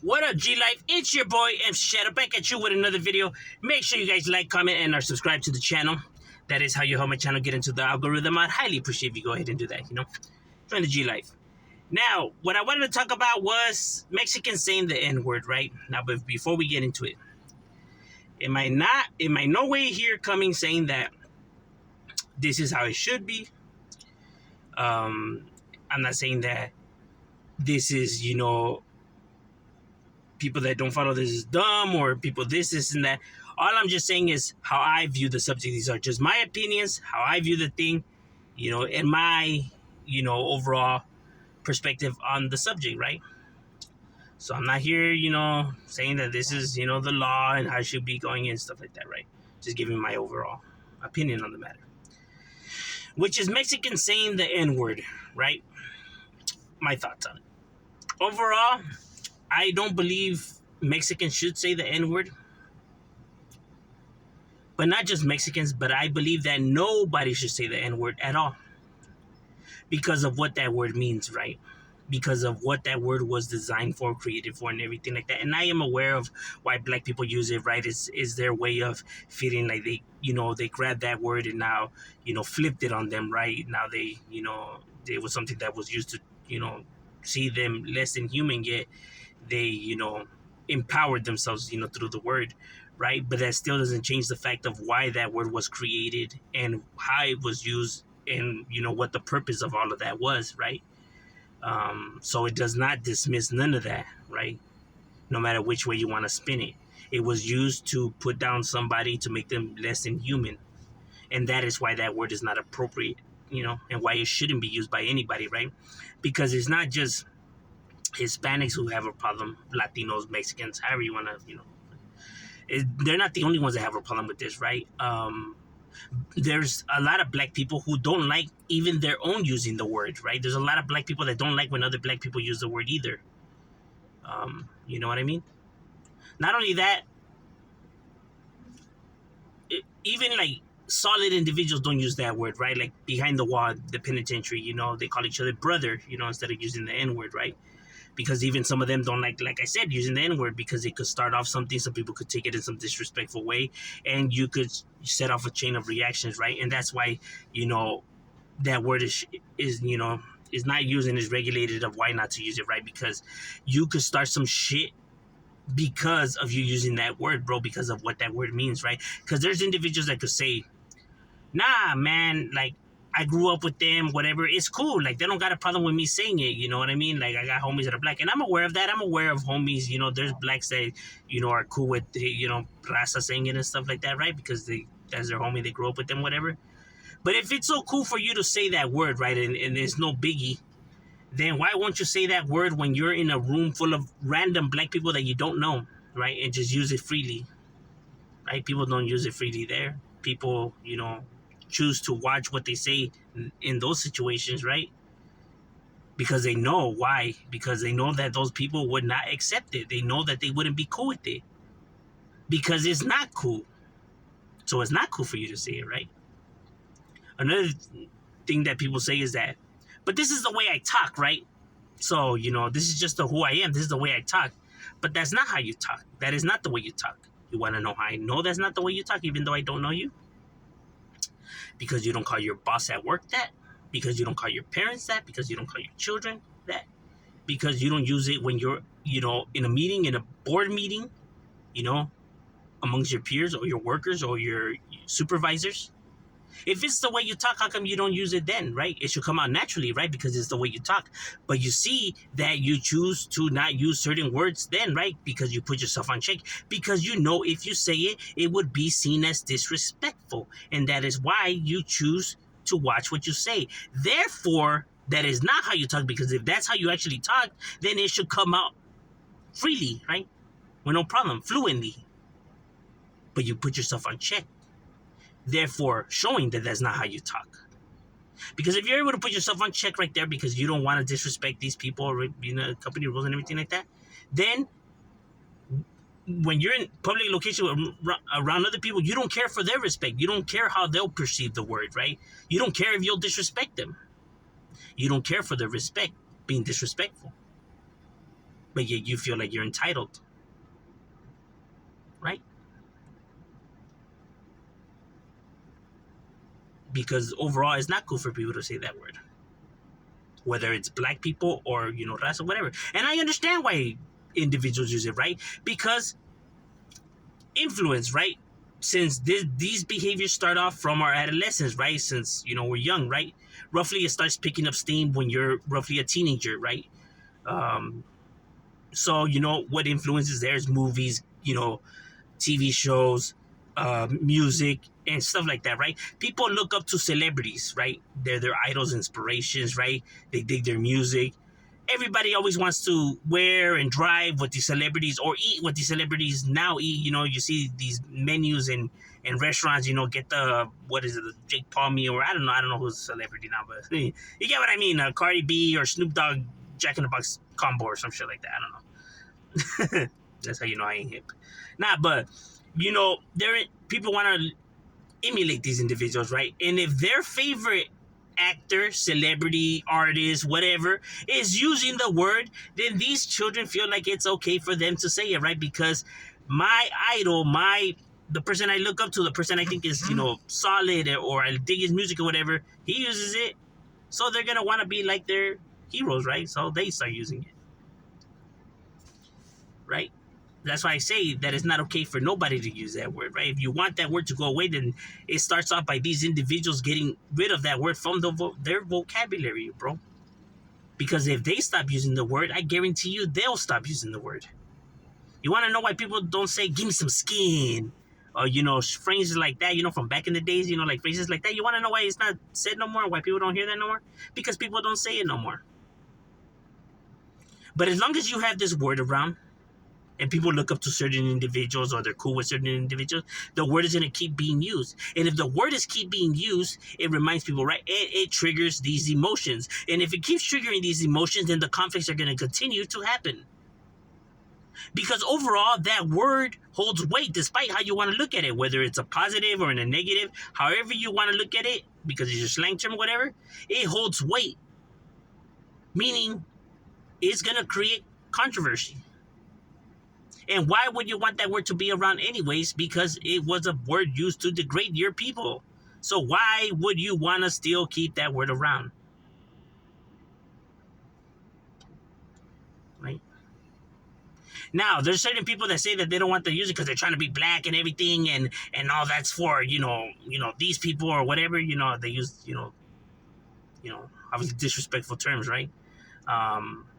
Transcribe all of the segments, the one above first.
What up, G-Life? It's your boy, M. Shadow, back at you with another video. Make sure you guys like, comment, and are subscribed to the channel. That is how you help my channel get into the algorithm. I'd highly appreciate if you go ahead and do that, Join the G-Life. Now, what I wanted to talk about was Mexicans saying the N-word, right? Now, but before we get into it, am I no way here coming saying that this is how it should be? I'm not saying that this is, people that don't follow this is dumb or people this and that. All I'm just saying is how I view the subject. These are just my opinions, how I view the thing, and my, overall perspective on the subject, right? So I'm not here, saying that this is, the law and how I should be going and stuff like that, right? Just giving my overall opinion on the matter. Which is Mexicans saying the N-word, right? My thoughts on it. Overall, I don't believe Mexicans should say the N-word. But not just Mexicans, but I believe that nobody should say the N-word at all. Because of what that word means, right? Because of what that word was designed for, created for, and everything like that. And I am aware of why black people use it, right? Is their way of feeling like they grabbed that word and now, flipped it on them, right? Now they, it was something that was used to, see them less than human, yet they, empowered themselves, through the word, right? But that still doesn't change the fact of why that word was created and how it was used and, what the purpose of all of that was, right? So it does not dismiss none of that, right? No matter which way you want to spin it. It was used to put down somebody to make them less than human. And that is why that word is not appropriate, and why it shouldn't be used by anybody, right? Because it's not just Hispanics who have a problem, Latinos, Mexicans, however you want to, they're not the only ones that have a problem with this, right? There's a lot of black people who don't like even their own using the word, right? There's a lot of black people that don't like when other black people use the word either. You know what I mean? Not only that, even like solid individuals don't use that word, right? Like behind the wall, the penitentiary, they call each other brother, instead of using the N-word, right? Because even some of them don't like I said, using the N-word because it could start off something. Some people could take it in some disrespectful way, and you could set off a chain of reactions, right? And that's why, that word is not used and is regulated of why not to use it, right? Because you could start some shit because of you using that word, bro, because of what that word means, right? Because there's individuals that could say, nah, man, like, I grew up with them, whatever. It's cool. Like, they don't got a problem with me saying it. You know what I mean? Like, I got homies that are black. And I'm aware of that. I'm aware of homies. There's blacks that, are cool with, raza saying it and stuff like that, right? Because that's their homie. They grew up with them, whatever. But if it's so cool for you to say that word, right, and there's no biggie, then why won't you say that word when you're in a room full of random black people that you don't know, right? And just use it freely, right? People don't use it freely there. People, choose to watch what they say in those situations, right? Because they know why. Because they know that those people would not accept it. They know that they wouldn't be cool with it. Because it's not cool. So it's not cool for you to say it, right? Another thing that people say is that, but this is the way I talk, right? So, this is just who I am. This is the way I talk. But that's not how you talk. That is not the way you talk. You want to know how I know that's not the way you talk, even though I don't know you? Because you don't call your boss at work that, because you don't call your parents that, because you don't call your children that, because you don't use it when you're, in a meeting, in a board meeting, amongst your peers or your workers or your supervisors. If it's the way you talk, how come you don't use it then, right? It should come out naturally, right? Because it's the way you talk. But you see that you choose to not use certain words then, right? Because you put yourself on check. Because if you say it, it would be seen as disrespectful. And that is why you choose to watch what you say. Therefore, that is not how you talk. Because if that's how you actually talk, then it should come out freely, right? With no problem, fluently. But you put yourself on check. Therefore, showing that that's not how you talk. Because if you're able to put yourself on check right there because you don't want to disrespect these people or, company rules and everything like that, then when you're in public location around other people, you don't care for their respect. You don't care how they'll perceive the word, right? You don't care if you'll disrespect them. You don't care for their respect being disrespectful. but yet you feel like you're entitled, right? Because overall, it's not cool for people to say that word, whether it's black people or raza, whatever. And I understand why individuals use it, right? Because influence, right? Since these behaviors start off from our adolescence, right? Since we're young, right? Roughly, it starts picking up steam when you're roughly a teenager, right? Um, so what influences there is movies, TV shows, music, and stuff like that, right? People look up to celebrities, right? They're their idols, inspirations, right? They dig their music. Everybody always wants to wear and drive what these celebrities or eat what these celebrities now eat. You see these menus in restaurants. Get the what is it, the Jake Paul meal, or I don't know who's a celebrity now, but you get what I mean. Cardi B or Snoop Dogg Jack in the Box combo or some shit like that. I don't know. That's how I ain't hip. Nah, but there people want to emulate these individuals, right? And if their favorite actor, celebrity, artist, whatever, is using the word, then these children feel like it's okay for them to say it, right? Because my idol, the person I look up to, the person I think is, solid, or I dig his music or whatever, he uses it. So they're going to want to be like their heroes, right? So they start using it, right? That's why I say that it's not okay for nobody to use that word, right? If you want that word to go away, then it starts off by these individuals getting rid of that word from their vocabulary, bro. Because if they stop using the word, I guarantee you they'll stop using the word. You want to know why people don't say, give me some skin? Or, phrases like that, from back in the days, like phrases like that. You want to know why it's not said no more? Why people don't hear that no more? Because people don't say it no more. But as long as you have this word around, and people look up to certain individuals or they're cool with certain individuals, the word is going to keep being used. And if the word is keep being used, it reminds people, right? It triggers these emotions. And if it keeps triggering these emotions, then the conflicts are going to continue to happen. Because overall, that word holds weight despite how you want to look at it, whether it's a positive or in a negative, however you want to look at it, because it's your slang term, whatever, it holds weight. Meaning, it's going to create controversy. And why would you want that word to be around anyways? Because it was a word used to degrade your people. So why would you want to still keep that word around? Right? Now, there's certain people that say that they don't want to use it because they're trying to be black and everything, and all that's for, these people or whatever, they use, obviously disrespectful terms, right?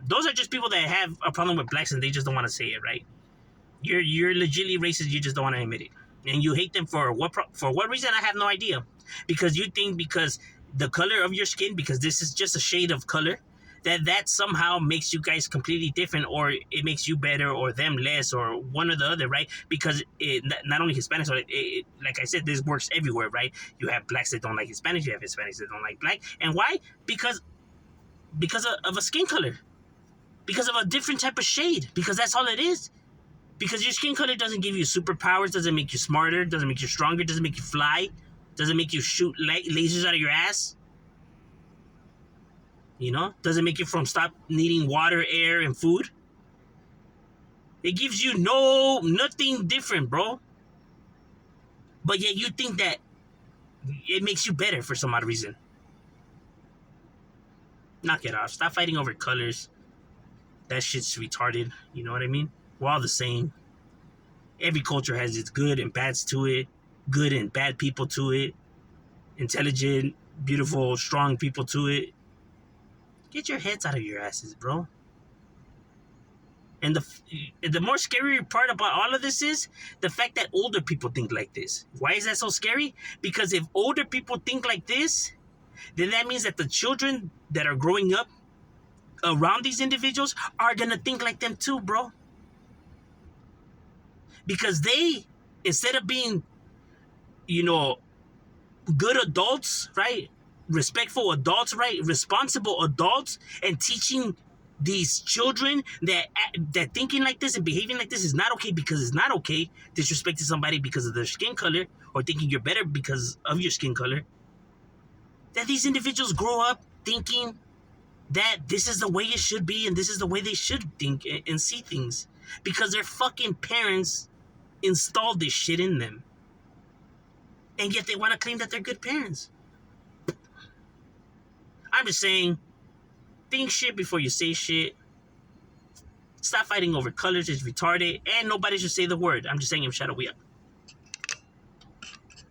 Those are just people that have a problem with blacks and they just don't want to say it, right? You're legitimately racist. You just don't want to admit it, and you hate them for what reason? I have no idea. Because you think because the color of your skin, because this is just a shade of color, that somehow makes you guys completely different, or it makes you better or them less, or one or the other, right? Because not only Hispanics, but like I said, this works everywhere, right? You have blacks that don't like Hispanics, you have Hispanics that don't like black, and why? Because of a skin color, because of a different type of shade, because that's all it is. Because your skin color doesn't give you superpowers, doesn't make you smarter, doesn't make you stronger, doesn't make you fly, doesn't make you shoot lasers out of your ass. Doesn't make you stop needing water, air, and food. It gives you nothing different, bro. But yet you think that it makes you better for some odd reason. Knock it off. Stop fighting over colors. That shit's retarded. You know what I mean? We're all the same. Every culture has its good and bads to it, good and bad people to it, intelligent, beautiful, strong people to it. Get your heads out of your asses, bro. And the more scary part about all of this is the fact that older people think like this. Why is that so scary? Because if older people think like this, then that means that the children that are growing up around these individuals are going to think like them too, bro. Because they, instead of being, good adults, right? Respectful adults, right? Responsible adults, and teaching these children that thinking like this and behaving like this is not okay, because it's not okay disrespecting somebody because of their skin color, or thinking you're better because of your skin color. That these individuals grow up thinking that this is the way it should be and this is the way they should think and see things, because their fucking parents installed this shit in them, and yet they want to claim that they're good parents. I'm just saying, think shit before you say shit. Stop fighting over colors. It's retarded, and nobody should say the word. I'm just saying, shut up. We up.